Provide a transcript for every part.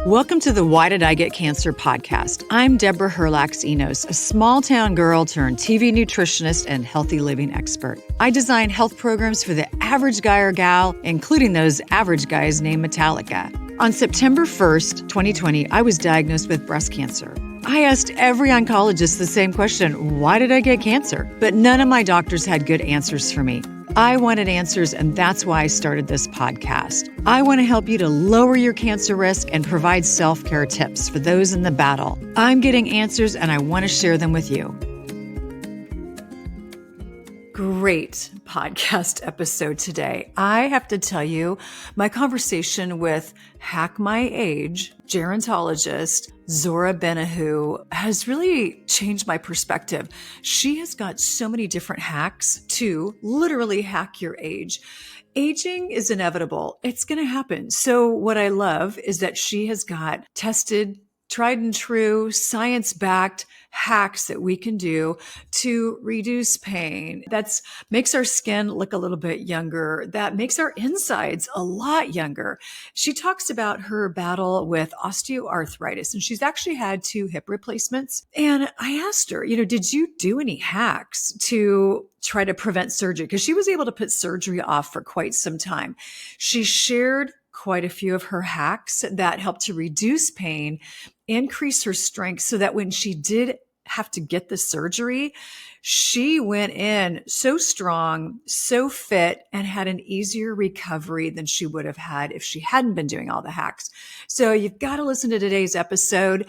Welcome to the Why Did I Get Cancer podcast. I'm Deborah Herlax-Enos, a small-town girl turned TV nutritionist and healthy living expert. I design health programs for the average guy or gal, including those average guys named Metallica. On September 1st, 2020, I was diagnosed with breast cancer. I asked every oncologist the same question, why did I get cancer? But none of my doctors had good answers for me. I wanted answers, and that's why I started this podcast. I want to help you to lower your cancer risk and provide self-care tips for those in the battle. I'm getting answers, and I want to share them with you. Great podcast episode today. I have to tell you, my conversation with Hack My Age gerontologist Zora Benhamou has really changed my perspective. She has got so many different hacks to literally hack your age. Aging is inevitable. It's going to happen. So what I love is that she has got tested, tried and true, science-backed hacks that we can do to reduce pain. That makes our skin look a little bit younger. That makes our insides a lot younger. She talks about her battle with osteoarthritis, and she's actually had 2 hip replacements. And I asked her, did you do any hacks to try to prevent surgery? Because she was able to put surgery off for quite some time. She shared quite a few of her hacks that helped to reduce pain, increase her strength, so that when she did have to get the surgery, she went in so strong, so fit, and had an easier recovery than she would have had if she hadn't been doing all the hacks. So you've got to listen to today's episode.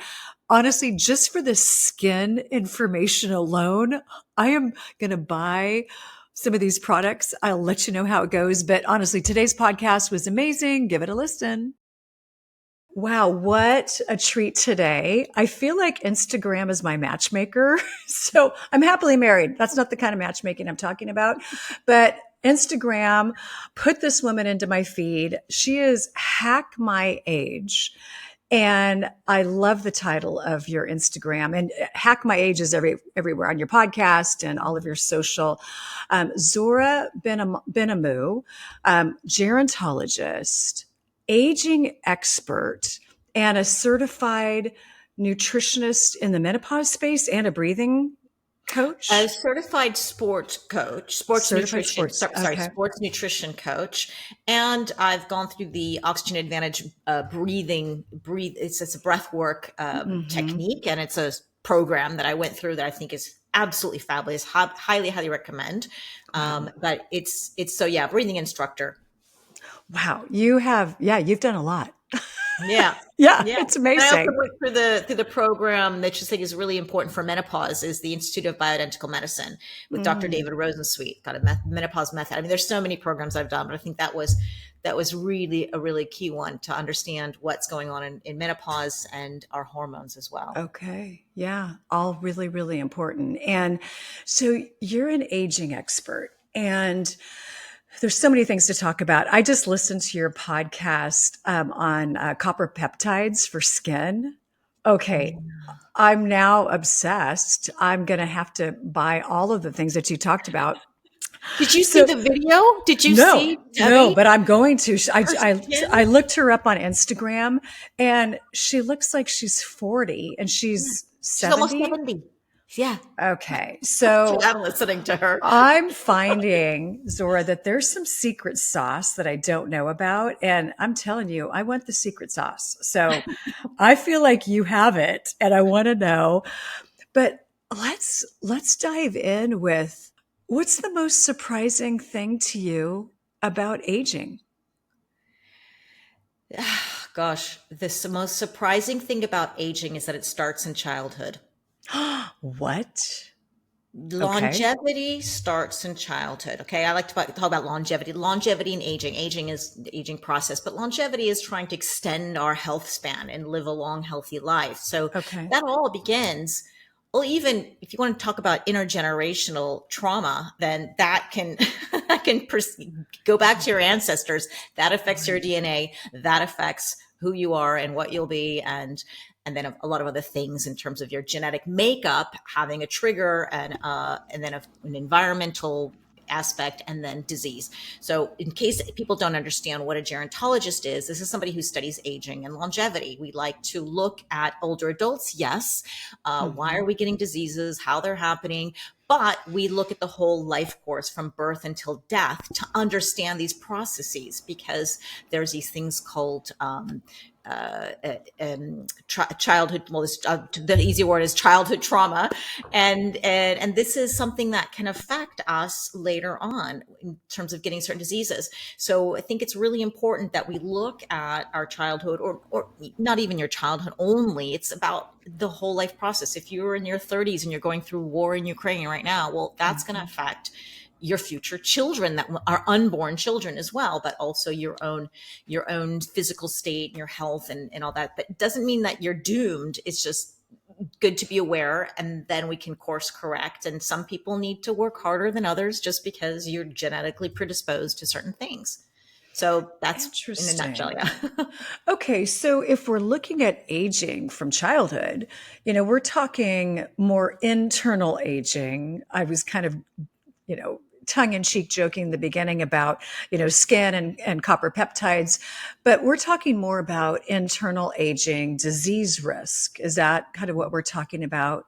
Honestly, just for the skin information alone, I am going to buy some of these products. I'll let you know how it goes. But honestly, today's podcast was amazing. Give it a listen. Wow, what a treat today. I feel like Instagram is my matchmaker. So I'm happily married. That's not the kind of matchmaking I'm talking about. But Instagram put this woman into my feed. She is Hack My Age. And I love the title of your Instagram, and Hack My Age is everywhere on your podcast and all of your social. Zora Benhamou, gerontologist, aging expert, and a certified nutritionist in the menopause space and a breathing coach? A certified sports coach, sports nutrition coach. And I've gone through the Oxygen Advantage breathing. It's a breath work technique, and it's a program that I went through that I think is absolutely fabulous. Highly recommend. But it's breathing instructor. Wow. You've done a lot. Yeah. Yeah. It's amazing. And I also went through the program that you think is really important for menopause is the Institute of Bioidentical Medicine with Dr. David Rosensweet, got a menopause method. I mean, there's so many programs I've done, but I think that was really a really key one to understand what's going on in menopause and our hormones as well. Okay. Yeah. All really, really important. And so you're an aging expert, and there's so many things to talk about. I just listened to your podcast on copper peptides for skin. Okay. I'm now obsessed. I'm going to have to buy all of the things that you talked about. Did you see the video? Did you see Debbie? No, but I'm going to. I looked her up on Instagram, and she looks like she's 40, and she's 70. She's almost 70. Yeah. Okay. So I'm listening to her. I'm finding, Zora, that there's some secret sauce that I don't know about. And I'm telling you, I want the secret sauce. So I feel like you have it, and I want to know. But let's dive in with, what's the most surprising thing to you about aging? Gosh, the most surprising thing about aging is that it starts in childhood. What? Longevity starts in childhood. Okay. I like to talk about longevity and aging. Aging is the aging process, but longevity is trying to extend our health span and live a long, healthy life. So that all begins. Well, even if you want to talk about intergenerational trauma, then that can go back to your ancestors. That affects your DNA. That affects who you are and what you'll be, and then a lot of other things in terms of your genetic makeup having a trigger, and then an environmental aspect, and then disease. So in case people don't understand what a gerontologist is, this is somebody who studies aging and longevity. We like to look at older adults, yes. Why are we getting diseases, how they're happening? But we look at the whole life course from birth until death to understand these processes, because there's these things called childhood. Well, the easy word is childhood trauma, and this is something that can affect us later on in terms of getting certain diseases. So I think it's really important that we look at our childhood, or not even your childhood only. It's about the whole life process. If you're in your 30s and you're going through war in Ukraine right now, well, that's going to affect your future children that are unborn children as well, but also your own physical state and your health and all that. But it doesn't mean that you're doomed. It's just good to be aware, and then we can course correct. And some people need to work harder than others just because you're genetically predisposed to certain things. So that's in a nutshell. Yeah. Okay. So if we're looking at aging from childhood, we're talking more internal aging. I was kind of, tongue in cheek joking in the beginning about, skin and copper peptides, but we're talking more about internal aging, disease risk. Is that kind of what we're talking about?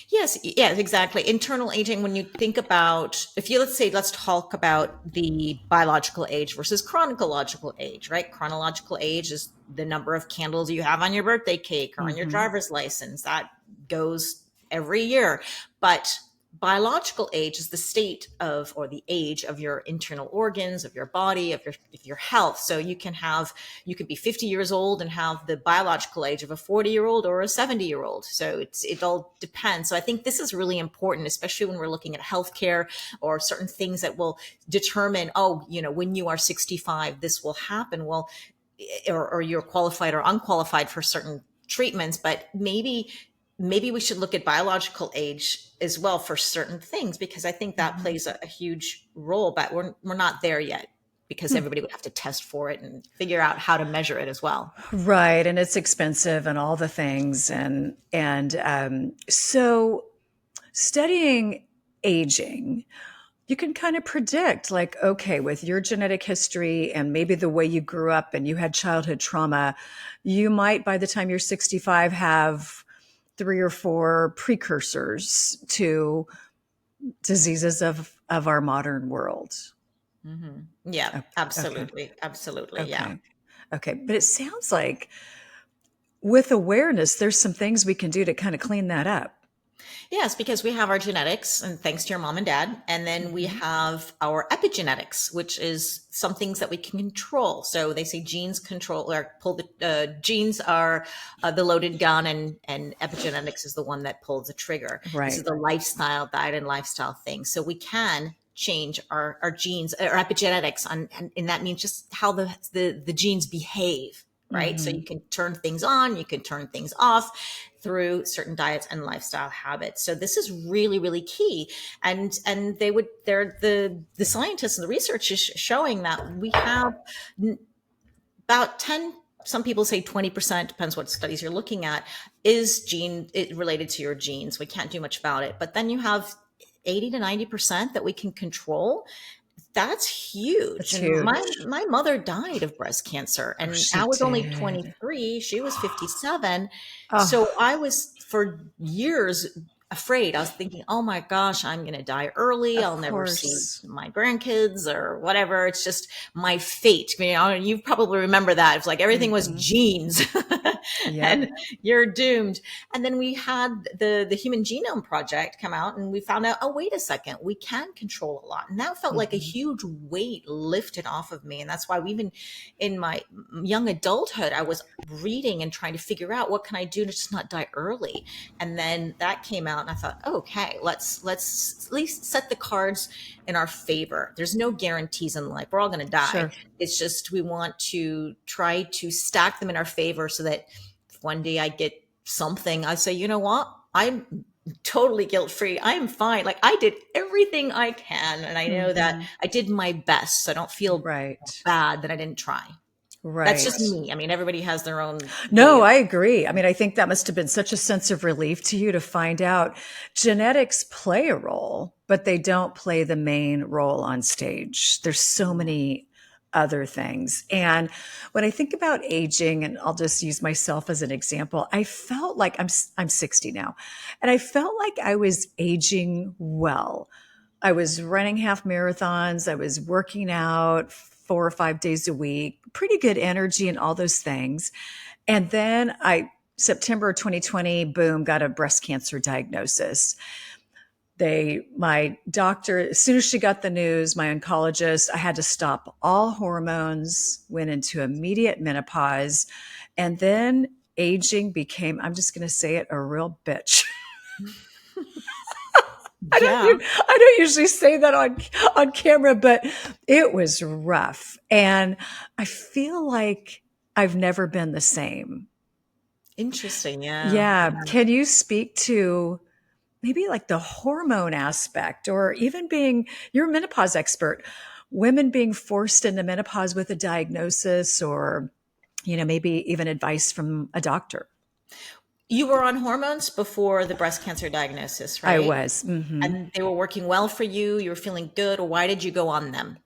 Yes, exactly. Internal aging, when you think about, let's talk about the biological age versus chronological age, right? Chronological age is the number of candles you have on your birthday cake or on your driver's license. That goes every year. But biological age is the state of, or the age of your internal organs, of your body, of your health. So you could be 50 years old and have the biological age of a 40-year-old or a 70-year-old. So it all depends. So I think this is really important, especially when we're looking at healthcare or certain things that will determine, when you are 65, this will happen. Well, or you're qualified or unqualified for certain treatments, but maybe we should look at biological age as well for certain things, because I think that plays a huge role, but we're not there yet, because everybody would have to test for it and figure out how to measure it as well. Right. And it's expensive and all the things. So studying aging, you can kind of predict, like, okay, with your genetic history and maybe the way you grew up and you had childhood trauma, you might, by the time you're 65, have 3 or 4 precursors to diseases of our modern world. Yeah, Okay. absolutely. Absolutely. Okay. Yeah. Okay. But it sounds like with awareness, there's some things we can do to kind of clean that up. Yes, because we have our genetics, and thanks to your mom and dad. And then we have our epigenetics, which is some things that we can control. So they say genes control or pull genes are the loaded gun, and epigenetics is the one that pulls the trigger. Right. This is the lifestyle, diet and lifestyle thing. So we can change our genes or epigenetics and that means just how the genes behave. Right. So you can turn things on, you can turn things off through certain diets and lifestyle habits. So this is really, really key. And the scientists and the research is showing that we have about 10, some people say 20%, depends what studies you're looking at, is related to your genes. We can't do much about it. But then you have 80 to 90% that we can control. That's huge. That's huge. My mother died of breast cancer, and I was only 23. She was 57. So I was for years afraid. I was thinking, oh my gosh, I'm going to die early. I'll never see my grandkids or whatever. It's just my fate. You probably remember that. It's like everything was genes and you're doomed. And then we had the Human Genome Project come out, and we found out, oh, wait a second, we can control a lot. And that felt like a huge weight lifted off of me. And that's why even in my young adulthood, I was reading and trying to figure out what can I do to just not die early. And then that came out, and I thought, okay, let's at least set the cards in our favor. There's no guarantees in life. We're all going to die. Sure. It's just we want to try to stack them in our favor so that if one day I get something, I say, you know what? I'm totally guilt-free. I am fine. Like, I did everything I can, and I know that I did my best. So I don't feel bad that I didn't try. That's Right. just me. I mean, everybody has their own way No, of. I agree. I mean, I think that must have been such a sense of relief to you to find out genetics play a role, but they don't play the main role on stage. There's so many other things. And when I think about aging, and I'll just use myself as an example, I felt like I'm 60 now, and I felt like I was aging well. I was running half marathons. I was working out 4 or 5 days a week, pretty good energy and all those things. And then September 2020, boom, got a breast cancer diagnosis. My doctor, as soon as she got the news, my oncologist, I had to stop all hormones, went into immediate menopause. And then aging became, I'm just going to say it, a real bitch. Yeah. I don't usually say that on camera, but it was rough. And I feel like I've never been the same. Interesting. Yeah. Yeah. Can you speak to maybe like the hormone aspect, or even you're a menopause expert, women being forced into menopause with a diagnosis, or, maybe even advice from a doctor? You were on hormones before the breast cancer diagnosis, I right? was. And they were working well for you. You were feeling good. Or why did you go on them?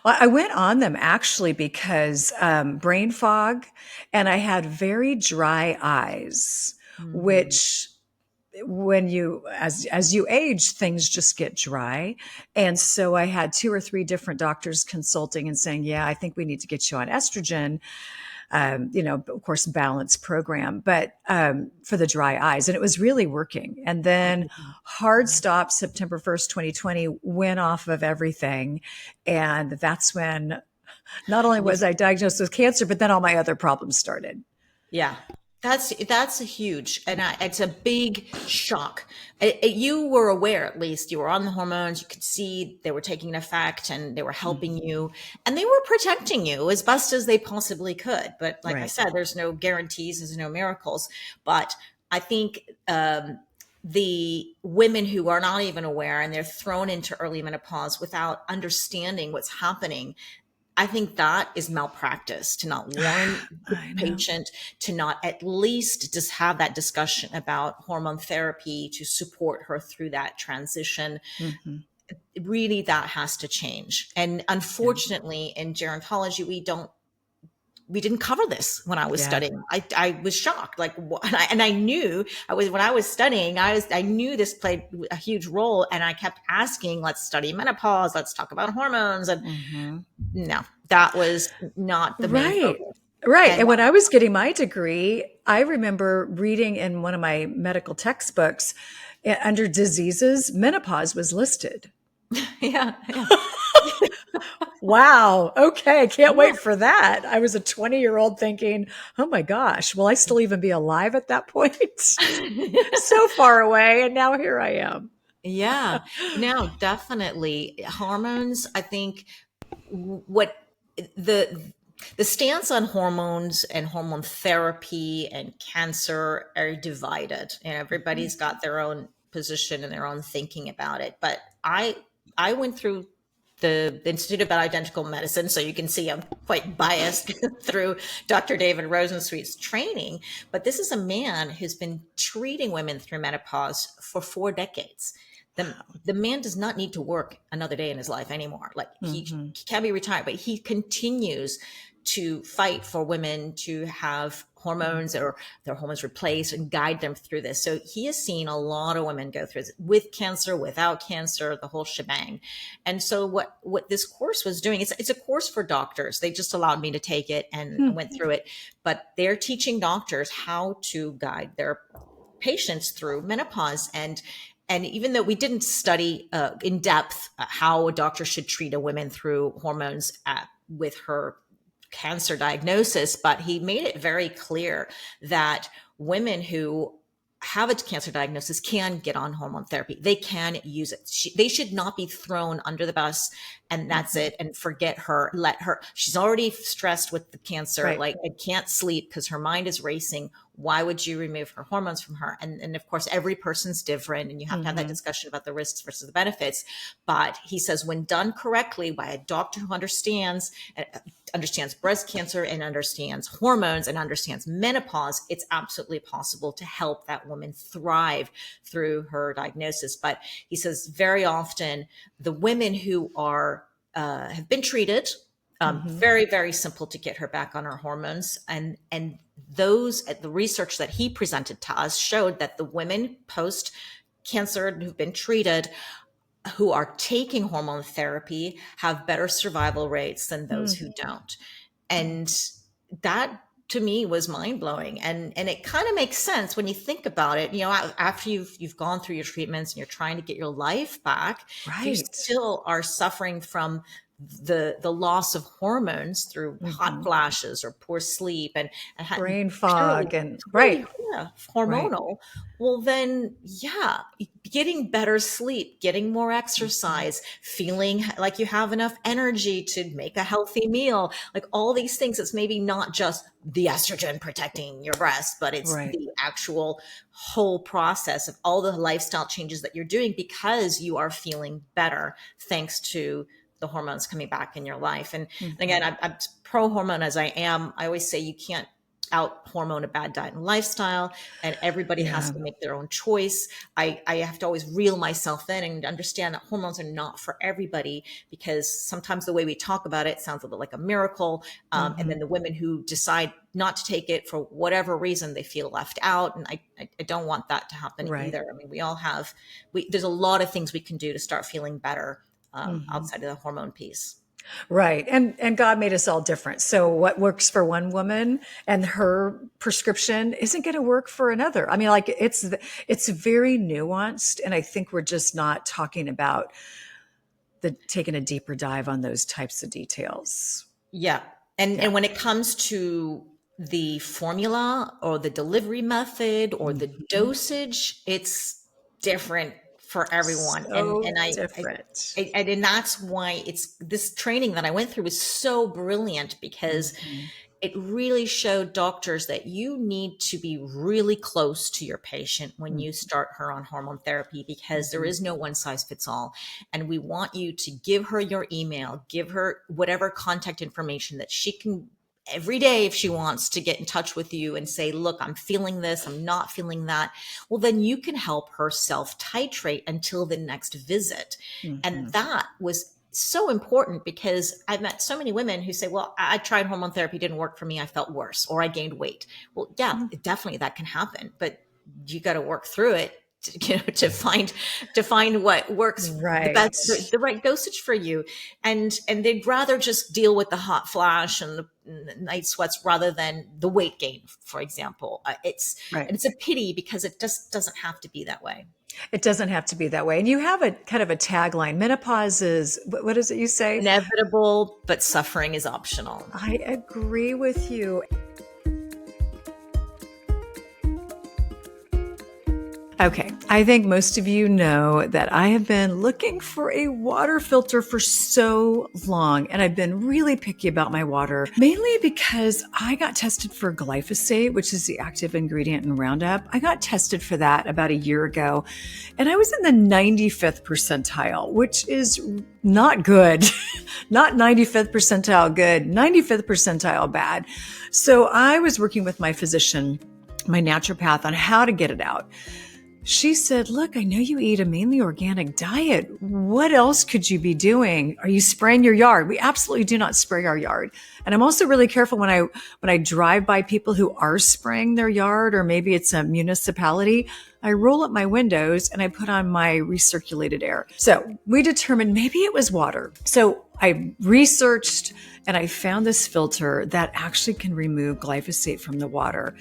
Well, I went on them actually because brain fog, and I had very dry eyes, Mhm. which when as you age, things just get dry. And so I had 2 or 3 different doctors consulting and saying, yeah, I think we need to get you on estrogen, of course, balanced program, but for the dry eyes. And it was really working. And then hard stop September 1st, 2020, went off of everything. And that's when not only was I diagnosed with cancer, but then all my other problems started. Yeah, that's a huge, and it's a big shock. You were aware, at least you were on the hormones. You could see they were taking effect, and they were helping you, and they were protecting you as best as they possibly could. But like I Right. said, there's no guarantees, there's no miracles. But I think the women who are not even aware and they're thrown into early menopause without understanding what's happening, I think that is malpractice to not warn the I know. patient, to not at least just have that discussion about hormone therapy to support her through that transition. Hmm. Really, that has to change. And Yeah. unfortunately, in gerontology, we didn't cover this when I was Yeah. studying. I was shocked, like, and I knew when I was studying, I knew this played a huge role, and I kept asking, let's study menopause, let's talk about hormones, and Hmm. no, that was not the main Right. focus. Right. And And when I was getting my degree, I remember reading in one of my medical textbooks, under diseases, menopause was listed. yeah, yeah, Wow. Okay. Can't yeah, wait for that. I was a 20-year-old thinking, oh my gosh, will I still even be alive at that point? So far away. And now here I am. yeah. No, definitely hormones. I think what the the stance on hormones and hormone therapy and cancer are divided, and everybody's got their own position and their own thinking about it. But I went through the Institute of Bioidentical Medicine, so you can see I'm quite biased through Dr. David Rosensweet's training. But this is a man who's been treating women through menopause for 4 decades. The man does not need to work another day in his life anymore. Like Hmm. he can be retired, but he continues to fight for women to have hormones or their hormones replaced and guide them through this. So he has seen a lot of women go through this, with cancer, without cancer, the whole shebang. And so what this course was doing, it's a course for doctors. They just allowed me to take it and went through it, but they're teaching doctors how to guide their patients through menopause. And even though we didn't study in depth how a doctor should treat a woman through hormones with her cancer diagnosis, but he made it very clear that women who have a cancer diagnosis can get on hormone therapy. They can use it. They should not be thrown under the bus and that's it, and forget her, let her, she's already stressed with the cancer. Right. Like, I can't sleep because her mind is racing. Why would you remove her hormones from her? And of course, every person's different, and you have to have that discussion about the risks versus the benefits. But he says, when done correctly by a doctor who understands breast cancer and understands hormones and understands menopause, it's absolutely possible to help that woman thrive through her diagnosis. But he says very often the women who are have been treated, very, very simple to get her back on her hormones. And the research that he presented to us showed that the women post cancer who've been treated, who are taking hormone therapy, have better survival rates than those who don't. And that, to me, was mind blowing. And it kind of makes sense when you think about it. You know, after you've gone through your treatments and you're trying to get your life back, you still are suffering from the loss of hormones through hot flashes or poor sleep and brain fog and hormonal. Well, then, getting better sleep, getting more exercise, feeling like you have enough energy to make a healthy meal, like all these things. It's maybe not just the estrogen protecting your breast, but it's the actual whole process of all the lifestyle changes that you're doing because you are feeling better thanks to the hormones coming back in your life. And again, I'm pro hormone as I am. I always say you can't out hormone a bad diet and lifestyle, and everybody has to make their own choice. I have to always reel myself in and understand that hormones are not for everybody, because sometimes the way we talk about it sounds a bit like a miracle. And then the women who decide not to take it for whatever reason, they feel left out. And I don't want that to happen either. I mean, we all have, there's a lot of things we can do to start feeling better outside of the hormone piece. Right. And God made us all different. So what works for one woman and her prescription isn't going to work for another. I mean, like it's very nuanced. And I think we're just not talking about taking a deeper dive on those types of details. Yeah. And when it comes to the formula or the delivery method or the dosage, it's different for everyone. So and different. And that's why this training that I went through was so brilliant, because it really showed doctors that you need to be really close to your patient when you start her on hormone therapy, because there is no one size fits all. And we want you to give her your email, give her whatever contact information that she can every day, if she wants to get in touch with you and say, look, I'm feeling this, I'm not feeling that. Well, then you can help her self titrate until the next visit. And that was so important, because I've met so many women who say, well, I tried hormone therapy, didn't work for me, I felt worse, or I gained weight. Well, yeah, definitely that can happen, but you got to work through it to find what works the best, the right dosage for you. And they'd rather just deal with the hot flash and the night sweats rather than the weight gain, for example. It's a pity, because it just doesn't have to be that way. It doesn't have to be that way. And you have a kind of a tagline: menopause is, what is it you say? Inevitable, but suffering is optional. I agree with you. Okay, I think most of you know that I have been looking for a water filter for so long, and I've been really picky about my water, mainly because I got tested for glyphosate, which is the active ingredient in Roundup. I got tested for that about a year ago, and I was in the 95th percentile, which is not good. Not 95th percentile good, 95th percentile bad. So I was working with my physician, my naturopath, on how to get it out. She said, look, I know you eat a mainly organic diet. What else could you be doing? Are you spraying your yard? We absolutely do not spray our yard. And I'm also really careful when I drive by people who are spraying their yard, or maybe it's a municipality, I roll up my windows and I put on my recirculated air. So we determined maybe it was water. So I researched and I found this filter that actually can remove glyphosate from the water.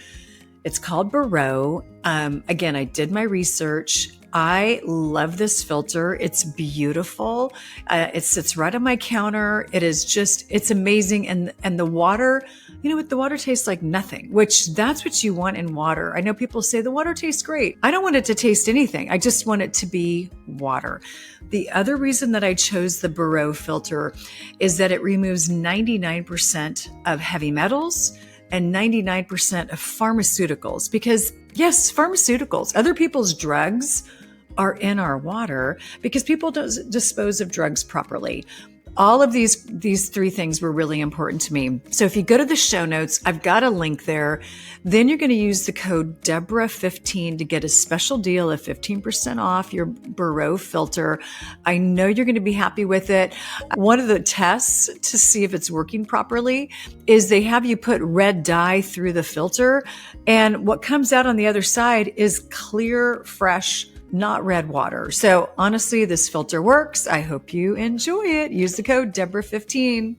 It's called Barreau. Again, I did my research. I love this filter. It's beautiful. It sits right on my counter. It is just, it's amazing. And the water you know what, the water tastes like nothing, which that's what you want in water. I know people say the water tastes great. I don't want it to taste anything. I just want it to be water. The other reason that I chose the Barreau filter is that it removes 99% of heavy metals and 99% of pharmaceuticals, because yes, pharmaceuticals, other people's drugs are in our water because people don't dispose of drugs properly. All of these three things were really important to me. So if you go to the show notes, I've got a link there. Then you're going to use the code Deborah15 to get a special deal of 15% off your Barreau filter. I know you're going to be happy with it. One of the tests to see if it's working properly is they have you put red dye through the filter, and what comes out on the other side is clear, fresh, not red water. So honestly, this filter works. I hope you enjoy it. Use the code Deborah15.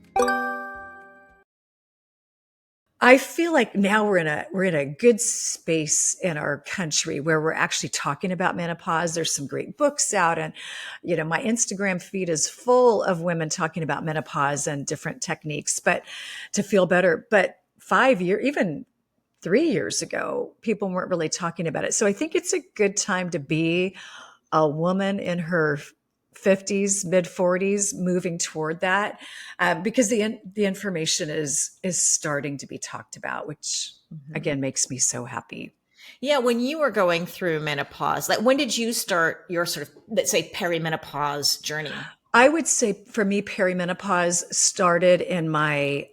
I feel like now we're in a good space in our country where we're actually talking about menopause. There's some great books out, and my Instagram feed is full of women talking about menopause and different techniques, but to feel better. But 5 years, even 3 years ago, people weren't really talking about it. So I think it's a good time to be a woman in her 50s, mid 40s, moving toward that, because the information is starting to be talked about, which again makes me so happy. Yeah, when you were going through menopause, like when did you start your sort of, let's say, perimenopause journey? I would say for me, perimenopause started in my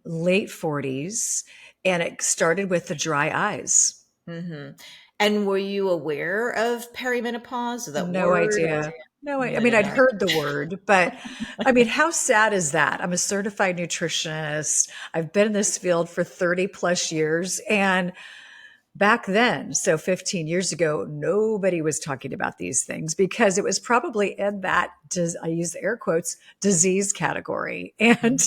late 40s, and it started with the dry eyes. Mm-hmm. And were you aware of perimenopause, that No word? idea. No, I mean, I'd No. heard the word, but I mean, how sad is that? I'm a certified nutritionist. I've been in this field for 30 plus years. And back then, so 15 years ago, nobody was talking about these things because it was probably in that, I use air quotes, disease category. And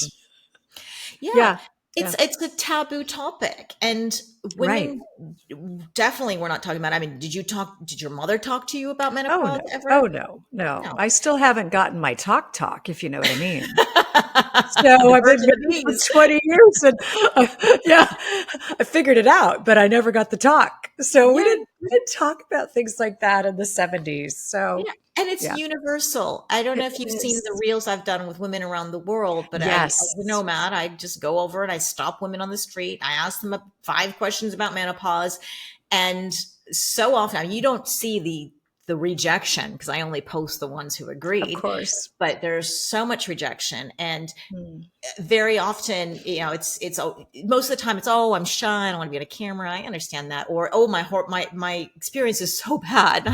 Yeah, yeah, it's a taboo topic, and right. women definitely we're not talking about. I mean, did your mother talk to you about Oh menopause no. ever? Oh no. No. No. I still haven't gotten my talk, if you know what I mean. So The I've been birds and the married for bees. 20 years, and yeah, I figured it out, but I never got the talk. So we Yeah, didn't talk about things like that in the 70s. So yeah, and it's yeah, universal. I don't know it if you've seen the is. reels I've done with women around the world, but as Yes. a nomad, I just go over and I stop women on the street. I ask them 5 questions about menopause, and so often, I mean, you don't see the rejection because I only post the ones who Of agreed, course. but there's so much rejection, and Hmm. very often, it's most of the time it's, oh, I'm shy, I don't want to be on a camera. I understand that. Or, oh, my experience is so bad.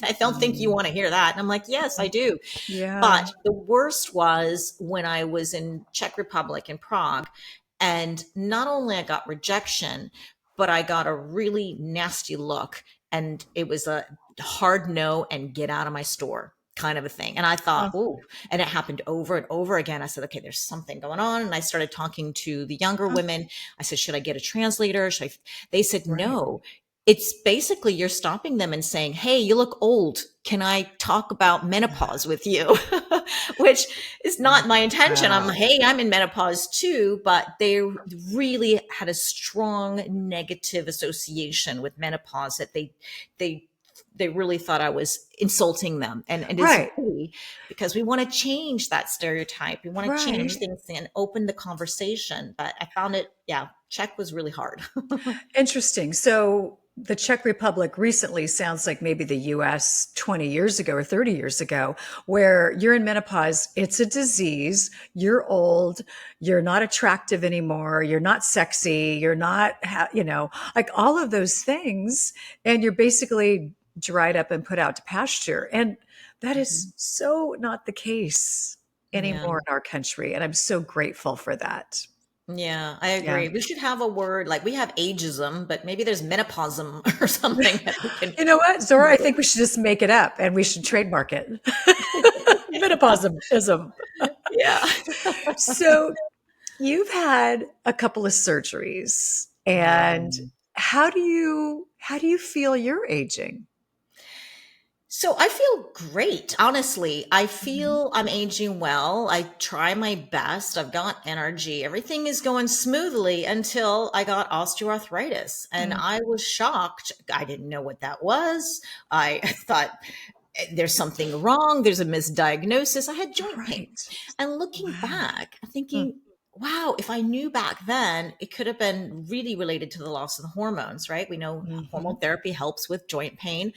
I don't think you Hmm. want to hear that. And I'm like, yes, I do. Yeah. But the worst was when I was in Czech Republic in Prague, and not only I got rejection, but I got a really nasty look, and it was a hard no and get out of my store kind of a thing. And I thought, Oh, oh, and it happened over and over again. I said, okay, there's something going on. And I started talking to the younger oh, women. I said, should I get a translator? They said, right. no. It's basically you're stopping them and saying, hey, you look old. Can I talk about menopause with you? Which is not my intention. Wow. Hey, I'm in menopause too, but they really had a strong negative association with menopause that they they really thought I was insulting them. And it's Right. really because we want to change that stereotype. We want to change Right. things and open the conversation. But I found it, yeah, Czech was really hard. Interesting. So the Czech Republic recently sounds like maybe the US 20 years ago or 30 years ago, where you're in menopause. It's a disease. You're old. You're not attractive anymore. You're not sexy. You're not, like all of those things. And you're basically dried up and put out to pasture. And that is Mhm. so not the case Yeah. anymore in our country. And I'm so grateful for that. Yeah, I Yeah. agree. We should have a word like we have ageism, but maybe there's menopausm or something that we can. You know what, Zora? I think we should just make it up and we should trademark it. Menopauseism. Yeah. So you've had a couple of surgeries, Yeah. and how do you feel you're aging? So I feel great. Honestly, I Mhm. feel I'm aging well. I try my best. I've got energy. Everything is going smoothly until I got osteoarthritis. And Mm. I was shocked. I didn't know what that was. I thought there's something wrong. There's a misdiagnosis. I had joint pain. Right. And looking Wow. back, I'm Mm. thinking, wow, if I knew back then, it could have been really related to the loss of the hormones, right? We know Mhm. hormone therapy helps with joint pain.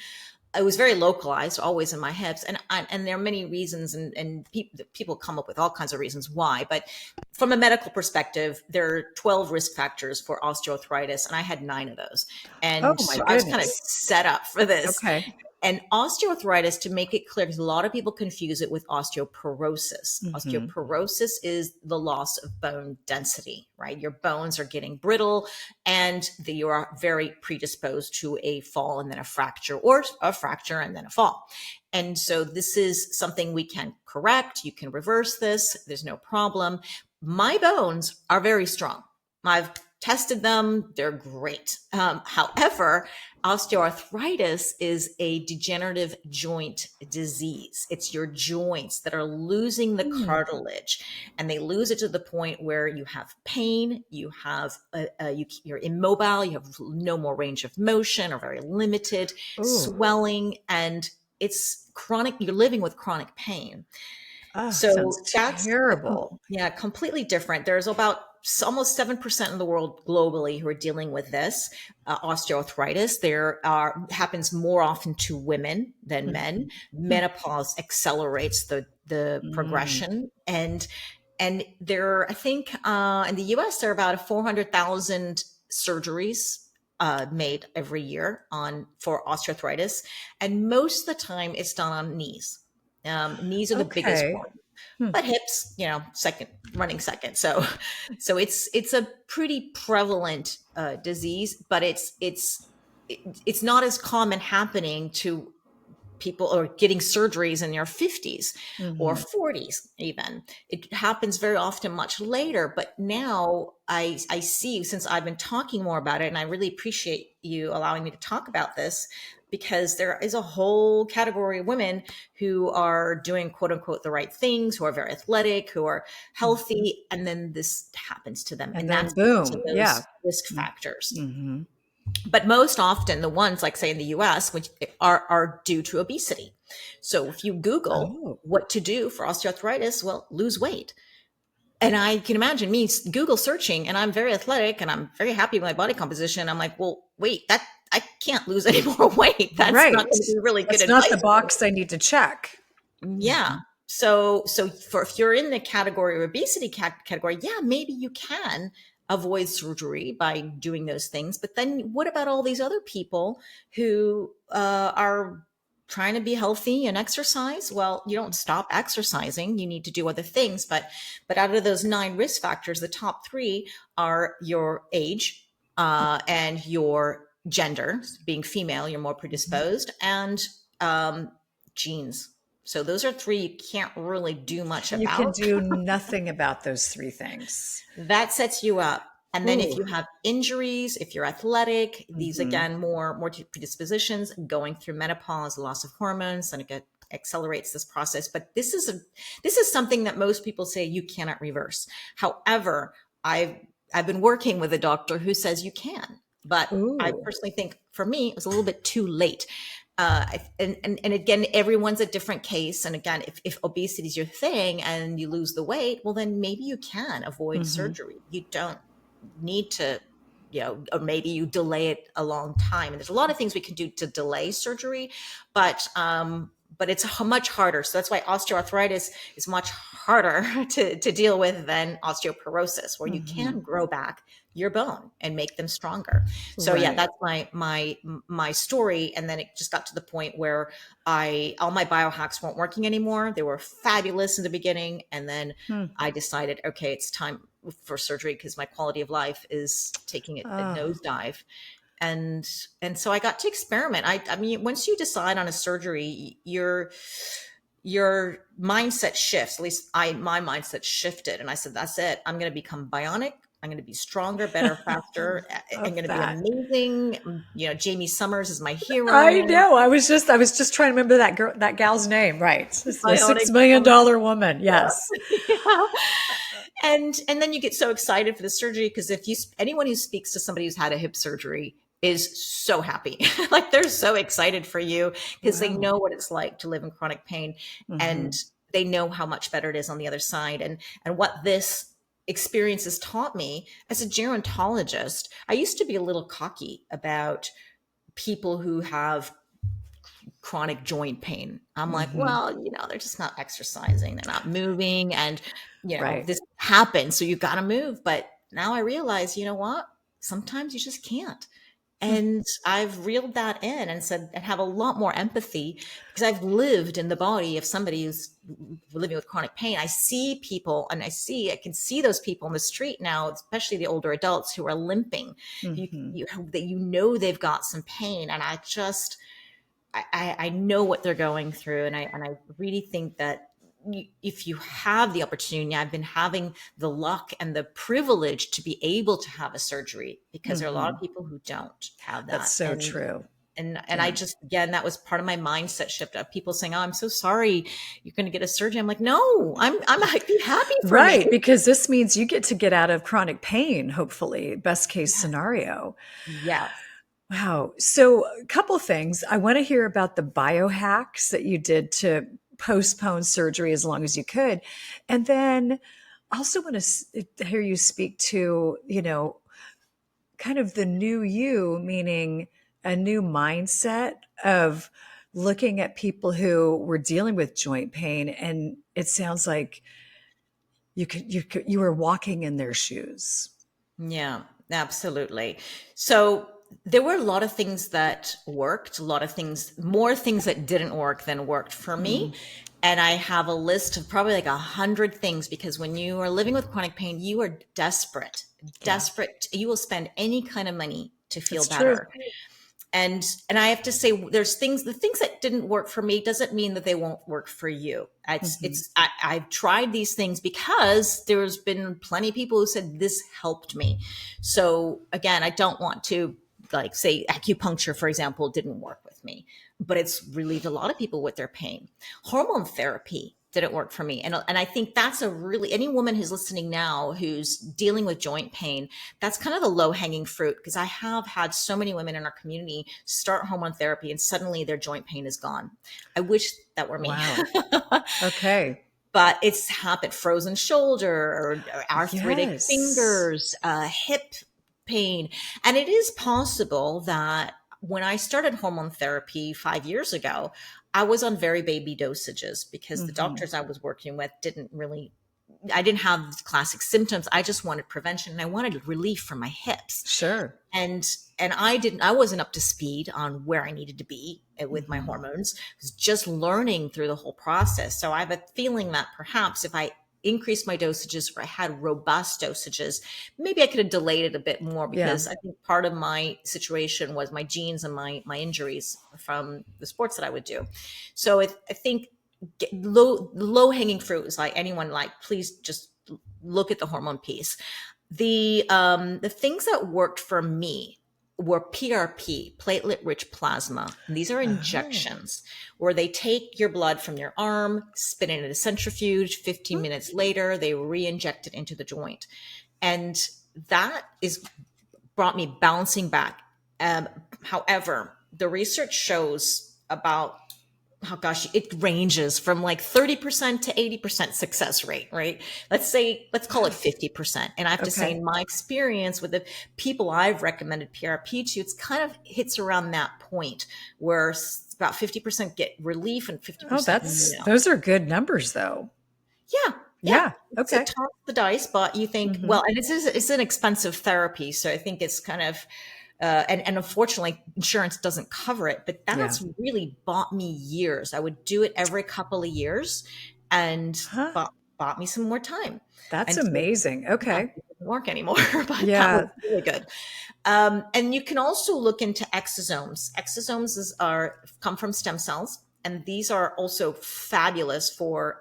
It was very localized, always in my hips, and there are many reasons, and people come up with all kinds of reasons why. But from a medical perspective, there are 12 risk factors for osteoarthritis, and I had 9 of those, Oh and my so I was kind of goodness. set up for this. Okay. And osteoarthritis, to make it clear, because a lot of people confuse it with osteoporosis. Mhm. Osteoporosis is the loss of bone density, right? Your bones are getting brittle and you are very predisposed to a fall and then a fracture, or a fracture and then a fall. And so this is something we can correct. You can reverse this. There's no problem. My bones are very strong. I've tested them. They're great. However, osteoarthritis is a degenerative joint disease. It's your joints that are losing the Mm. cartilage, and they lose it to the point where you have pain, you're immobile, you have no more range of motion or very limited Ooh. swelling, and it's chronic. You're living with chronic pain. Oh, sounds So that's terrible. yeah, completely different. There's about almost 7% in the world globally who are dealing with this osteoarthritis. There are happens more often to women than men. Mhm. Hmm. Menopause accelerates the Mm. progression, and there, I think, in the U.S. there are about 400,000 surgeries made every year on for osteoarthritis, and most of the time it's done on knees. Knees are the biggest Okay. one, Hmm. but hips, second, running second. So it's a pretty prevalent disease, but it's not as common happening to people or getting surgeries in their 50s or Mhm. 40s even. It happens very often much later, but now I see, since I've been talking more about it, and I really appreciate you allowing me to talk about this, because there is a whole category of women who are doing quote unquote the right things, who are very athletic, who are Mhm. healthy, and then this happens to them, And and then that's because of boom. Yeah. those risk Mm. factors. Mhm. But most often the ones, like say in the US, which are due to obesity. So if you Google Oh. what to do for osteoarthritis, well, lose weight. And I can imagine me Google searching, and I'm very athletic and I'm very happy with my body composition. I'm like, well, wait, that I can't lose any more weight. That's not Right. going to be really good That's not the advice for me. box I need to check. Yeah. Mhm. So for if you're in the category or obesity category, yeah, maybe you can avoid surgery by doing those things. But then what about all these other people who are trying to be healthy and exercise? Well, you don't stop exercising. You need to do other things. But out of those 9 risk factors, the top 3 are your age and your gender. Being female, you're more Mhm. predisposed, and um, genes. So those are 3 you can't really do much You can about. do nothing about those 3 things. That sets you up. And then if Ooh. you have injuries, if you're athletic, these Mhm. again more predispositions, going through menopause, loss of hormones, and it accelerates this process. But this is something that most people say you cannot reverse. However, I've been working with a doctor who says you can. But I Ooh. personally think for me it was a little bit too late. And again, everyone's a different case. And again, if obesity is your thing and you lose the weight, well, then maybe you can avoid Mhm. surgery. You don't need to, or maybe you delay it a long time. And there's a lot of things we can do to delay surgery, but it's much harder. So that's why osteoarthritis is much harder to deal with than osteoporosis, where you Mhm. can grow back your bone and make them stronger. So yeah, Right. that's my story. And then it just got to the point where all my biohacks weren't working anymore. They were fabulous in the beginning, and then Hmm. I decided, okay, it's time for surgery because my quality of life is taking a Oh. nosedive. And so I got to experiment. I mean, once you decide on a surgery, your mindset shifts. At least my mindset shifted, and I said, that's it. I'm going to become bionic. I'm going to be stronger, better, faster. I'm going to be that. amazing. Jamie Summers is my hero. I know. I was just trying to remember that gal's name. Right. It's the Bionic $6 million woman. Yes. yeah. And then you get so excited for the surgery because if anyone who speaks to somebody who's had a hip surgery is so happy. Like they're so excited for you because they know what it's like to live in chronic pain and they know how much better it is on the other side. And what this experience has taught me as a gerontologist, I used to be a little cocky about people who have chronic joint pain. I'm like, well, they're just not exercising, they're not moving, and this happens, so you got to move. But now I realize, you know what? Sometimes you just can't. And I've reeled that in and said, and have a lot more empathy because I've lived in the body of somebody who's living with chronic pain. I see people and I can see those people in the street now, especially the older adults who are limping, that they've got some pain. And I know what they're going through. And I really think that if you have the opportunity, I've been having the luck and the privilege to be able to have a surgery because there are a lot of people who don't have that. That's so true. And I just, again, that was part of my mindset shift of people saying, oh, I'm so sorry, you're going to get a surgery. I'm like, no, I'd be happy for you. Because this means you get to get out of chronic pain, hopefully, best case scenario. Yeah. Wow. So a couple things. I want to hear about the biohacks that you did to postpone surgery as long as you could. And then I also want to hear you speak to, kind of the new you, meaning a new mindset of looking at people who were dealing with joint pain. And it sounds like you were walking in their shoes. Yeah, absolutely. So there were a lot of things that worked, more things that didn't work than worked for me. And I have a list of probably like 100 things because when you are living with chronic pain, you are desperate. You will spend any kind of money to feel better. True. And I have to say, the things that didn't work for me doesn't mean that they won't work for you. I've tried these things because there's been plenty of people who said this helped me. So again, I don't want to say acupuncture, for example, didn't work with me, but it's relieved a lot of people with their pain. Hormone therapy didn't work for me. And I think that's any woman who's listening now who's dealing with joint pain, that's kind of the low hanging fruit because I have had so many women in our community start hormone therapy and suddenly their joint pain is gone. I wish that were me. Wow. Okay. But it's happened. Frozen shoulder or arthritic fingers, hip pain. And it is possible that when I started hormone therapy 5 years ago, I was on very baby dosages because the doctors I was working with I didn't have classic symptoms. I just wanted prevention and I wanted relief from my hips. Sure. And I wasn't up to speed on where I needed to be with my hormones. I was just learning through the whole process. So I have a feeling that perhaps if I increased my dosages or I had robust dosages, maybe I could have delayed it a bit more because I think part of my situation was my genes and my injuries from the sports that I would do. So I think low hanging fruit is please just look at the hormone piece. The things that worked for me were PRP, platelet rich plasma. And these are injections where they take your blood from your arm, spin it in a centrifuge. 15 minutes later, they re-inject it into the joint. And that brought me bouncing back. However, the research shows it ranges from 30% to 80% success rate, right? Let's call it 50%. And I have to say, in my experience with the people I've recommended PRP to, it's kind of hits around that point where about 50% get relief and 50%. Those are good numbers though. Yeah. Okay. It's toss the dice, but you think, well, and it's an expensive therapy. So I think it's kind of, and unfortunately, insurance doesn't cover it, but that's really bought me years. I would do it every couple of years and bought me some more time. That's amazing. Okay. It doesn't work anymore, but that was really good. And you can also look into exosomes. Exosomes come from stem cells, and these are also fabulous for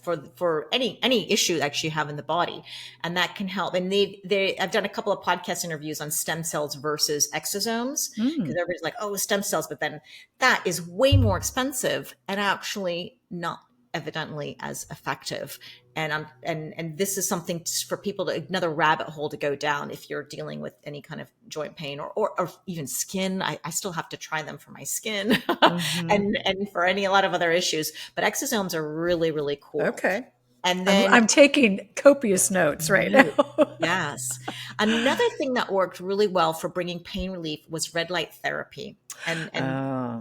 for any issue that you have in the body, and that can help. And I've done a couple of podcast interviews on stem cells versus exosomes, because everybody's like, oh, stem cells, but then that is way more expensive and actually not evidently as effective. And this is something for people another rabbit hole to go down if you're dealing with any kind of joint pain or even skin. I still have to try them for my skin and for a lot of other issues. But exosomes are really, really cool. Okay. And then I'm taking copious notes right now. Yes. Another thing that worked really well for bringing pain relief was red light therapy. And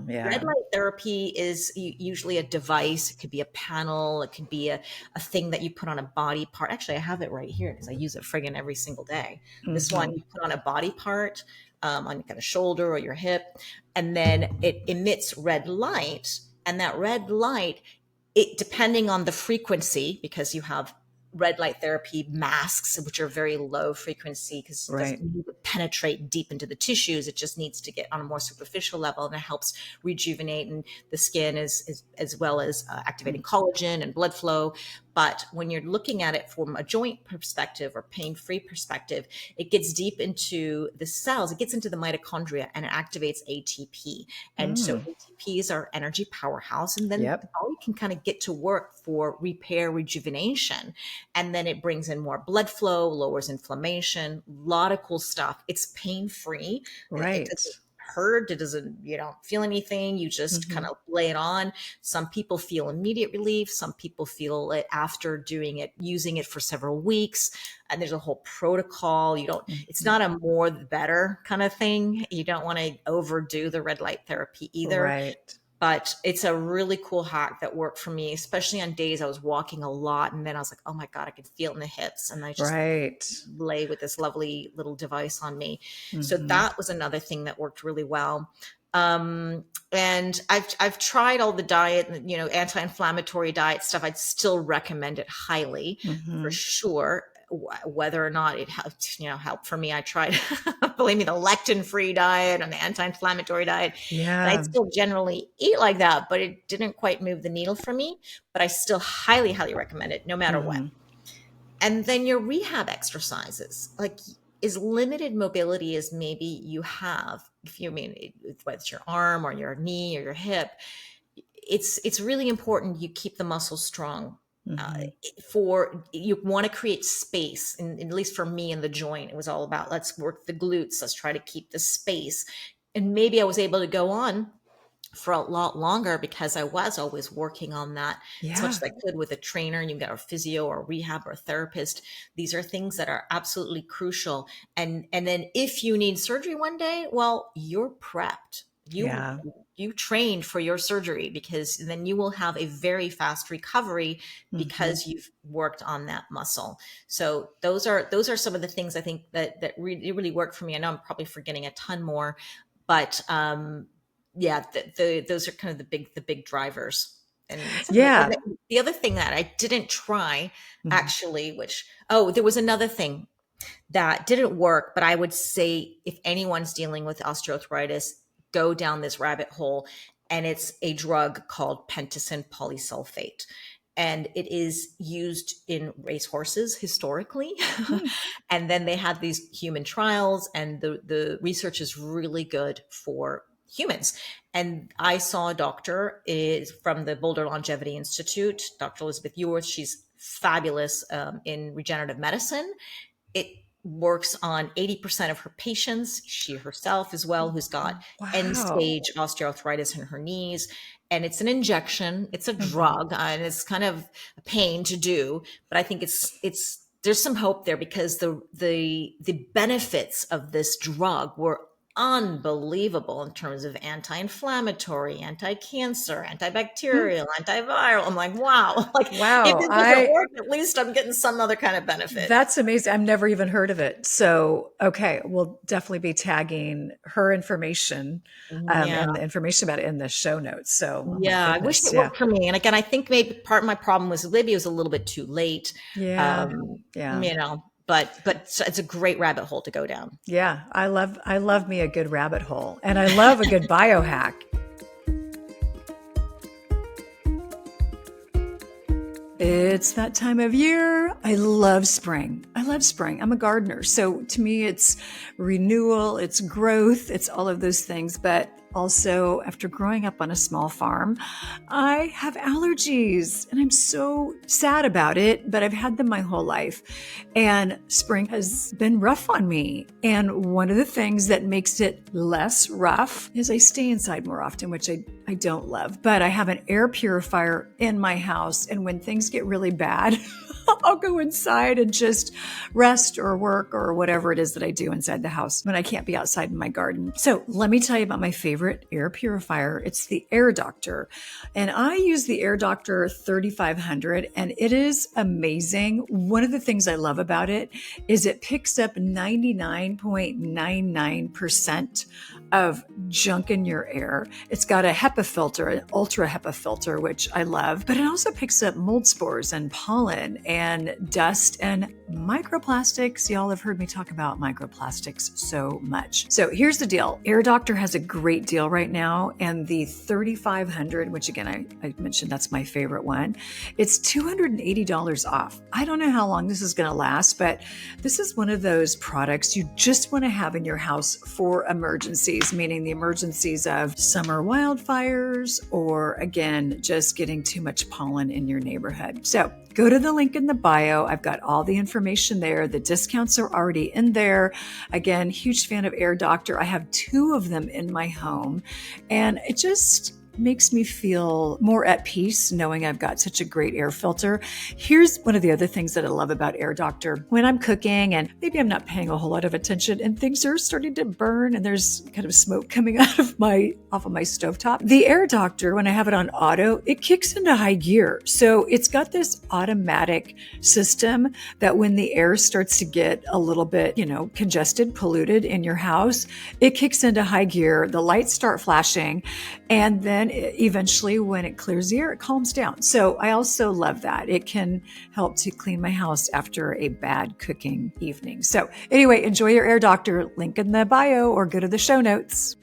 red light therapy is usually a device. It could be a panel. It could be a thing that you put on a body part. Actually, I have it right here because I use it friggin' every single day. This one you put on a body part, on kind of shoulder or your hip, and then it emits red light. And that red light, depending on the frequency, because you have red light therapy masks, which are very low frequency because it doesn't need to penetrate deep into the tissues. It just needs to get on a more superficial level, and it helps rejuvenate and the skin as well as activating collagen and blood flow. But when you're looking at it from a joint perspective or pain-free perspective, it gets deep into the cells. It gets into the mitochondria and it activates ATP. And so ATP is our energy powerhouse. And then the body can kind of get to work for repair, rejuvenation. And then it brings in more blood flow, lowers inflammation, a lot of cool stuff. It's pain-free. Right. It doesn't hurt. It doesn't, you don't feel anything. You just kind of lay it on. Some people feel immediate relief. Some people feel it after doing it, using it for several weeks. And there's a whole protocol. You don't, it's not a more the better kind of thing. You don't want to overdo the red light therapy either. Right. But it's a really cool hack that worked for me, especially on days I was walking a lot. And then I was like, oh my God, I can feel it in the hips. And I just lay with this lovely little device on me. So that was another thing that worked really well. And I've tried all the diet, anti-inflammatory diet stuff. I'd still recommend it highly for sure. Whether or not it helped for me, I tried, believe me, the lectin-free diet and the anti-inflammatory diet. Yeah. And I still generally eat like that, but it didn't quite move the needle for me. But I still highly, highly recommend it, no matter what. And then your rehab exercises, like as limited mobility as maybe you have, whether it's your arm or your knee or your hip, it's really important you keep the muscles strong. You want to create space, and at least for me in the joint, it was all about let's work the glutes, let's try to keep the space. And maybe I was able to go on for a lot longer because I was always working on that as much as I could with a trainer, and you got a physio or a rehab or a therapist. These are things that are absolutely crucial. And then if you need surgery one day, well, you're prepped. You trained for your surgery, because then you will have a very fast recovery because you've worked on that muscle. So those are some of the things I think that really worked for me. I know I'm probably forgetting a ton more, but those are kind of the big drivers. And the other thing that I didn't try actually, there was another thing that didn't work, but I would say if anyone's dealing with osteoarthritis, go down this rabbit hole, and it's a drug called pentacin polysulfate. And it is used in racehorses historically. And then they had these human trials, and the research is really good for humans. And I saw a doctor from the Boulder Longevity Institute, Dr. Elizabeth Ewers. She's fabulous in regenerative medicine. It works on 80% of her patients, she herself as well, who's got end-stage osteoarthritis in her knees. And it's an injection, it's a drug, and it's kind of a pain to do. But I think there's some hope there, because the benefits of this drug were unbelievable in terms of anti-inflammatory, anti-cancer, antibacterial, antiviral. I'm like, wow. If it doesn't work, at least I'm getting some other kind of benefit. That's amazing. I've never even heard of it. So, okay, we'll definitely be tagging her information and the information about it in the show notes. So, I wish it worked for me. And again, I think maybe part of my problem was maybe it was a little bit too late. But it's a great rabbit hole to go down. Yeah, I love me a good rabbit hole, and I love a good biohack. It's that time of year. I love spring. I'm a gardener. So to me, it's renewal, it's growth, it's all of those things. But also, after growing up on a small farm, I have allergies and I'm so sad about it, but I've had them my whole life. And spring has been rough on me. And one of the things that makes it less rough is I stay inside more often, which I don't love. But I have an air purifier in my house. And when things get really bad, I'll go inside and just rest or work or whatever it is that I do inside the house when I can't be outside in my garden. So let me tell you about my favorite air purifier. It's the Air Doctor. And I use the Air Doctor 3500 and it is amazing. One of the things I love about it is it picks up 99.99% of junk in your air. It's got a HEPA filter, an ultra HEPA filter, which I love, but it also picks up mold spores and pollen and dust and microplastics. Y'all have heard me talk about microplastics so much. So here's the deal. Air Doctor has a great deal right now. And the 3500, which again, I mentioned that's my favorite one, it's $280 off. I don't know how long this is going to last, but this is one of those products you just want to have in your house for emergencies, meaning the emergencies of summer wildfires or again, just getting too much pollen in your neighborhood. So go to the link in the bio. I've got all the information there. The discounts are already in there. Again, huge fan of Air Doctor. I have 2 of them in my home and it just makes me feel more at peace knowing I've got such a great air filter. Here's one of the other things that I love about Air Doctor. When I'm cooking and maybe I'm not paying a whole lot of attention and things are starting to burn and there's kind of smoke coming off of my stovetop, the Air Doctor, when I have it on auto, it kicks into high gear. So it's got this automatic system that when the air starts to get a little bit, congested, polluted in your house, it kicks into high gear. The lights start flashing and then eventually when it clears the air, it calms down. So I also love that. It can help to clean my house after a bad cooking evening. So anyway, enjoy your Air Doctor. Link in the bio or go to the show notes.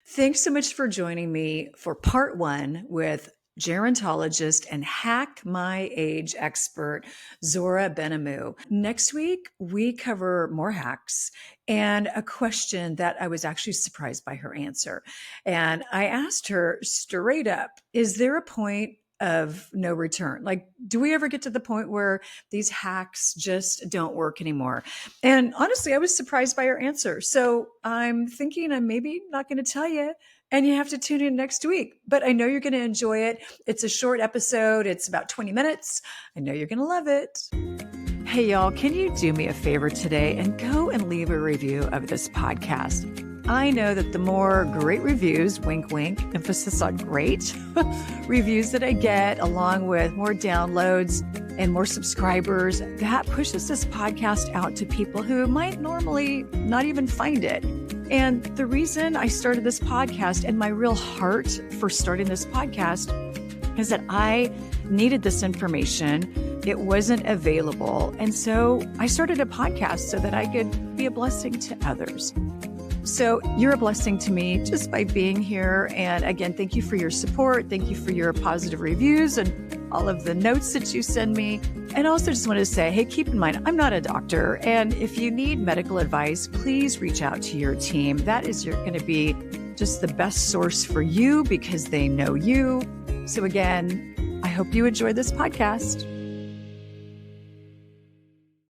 Thanks so much for joining me for part 1 with gerontologist and hack my age expert, Zora Benhamou. Next week, we cover more hacks and a question that I was actually surprised by her answer. And I asked her straight up, is there a point of no return? Like, do we ever get to the point where these hacks just don't work anymore? And honestly, I was surprised by her answer. So I'm thinking I'm maybe not going to tell you, and you have to tune in next week. But I know you're going to enjoy it. It's a short episode. It's about 20 minutes. I know you're going to love it. Hey, y'all, can you do me a favor today and go and leave a review of this podcast? I know that the more great reviews, wink, wink, emphasis on great, reviews that I get, along with more downloads and more subscribers, that pushes this podcast out to people who might normally not even find it. And the reason I started this podcast and my real heart for starting this podcast is that I needed this information. It wasn't available. And so I started a podcast so that I could be a blessing to others. So you're a blessing to me just by being here. And again, thank you for your support. Thank you for your positive reviews and all of the notes that you send me. And also just wanted to say, hey, keep in mind, I'm not a doctor. And if you need medical advice, please reach out to your team. That is going to be just the best source for you because they know you. So again, I hope you enjoyed this podcast.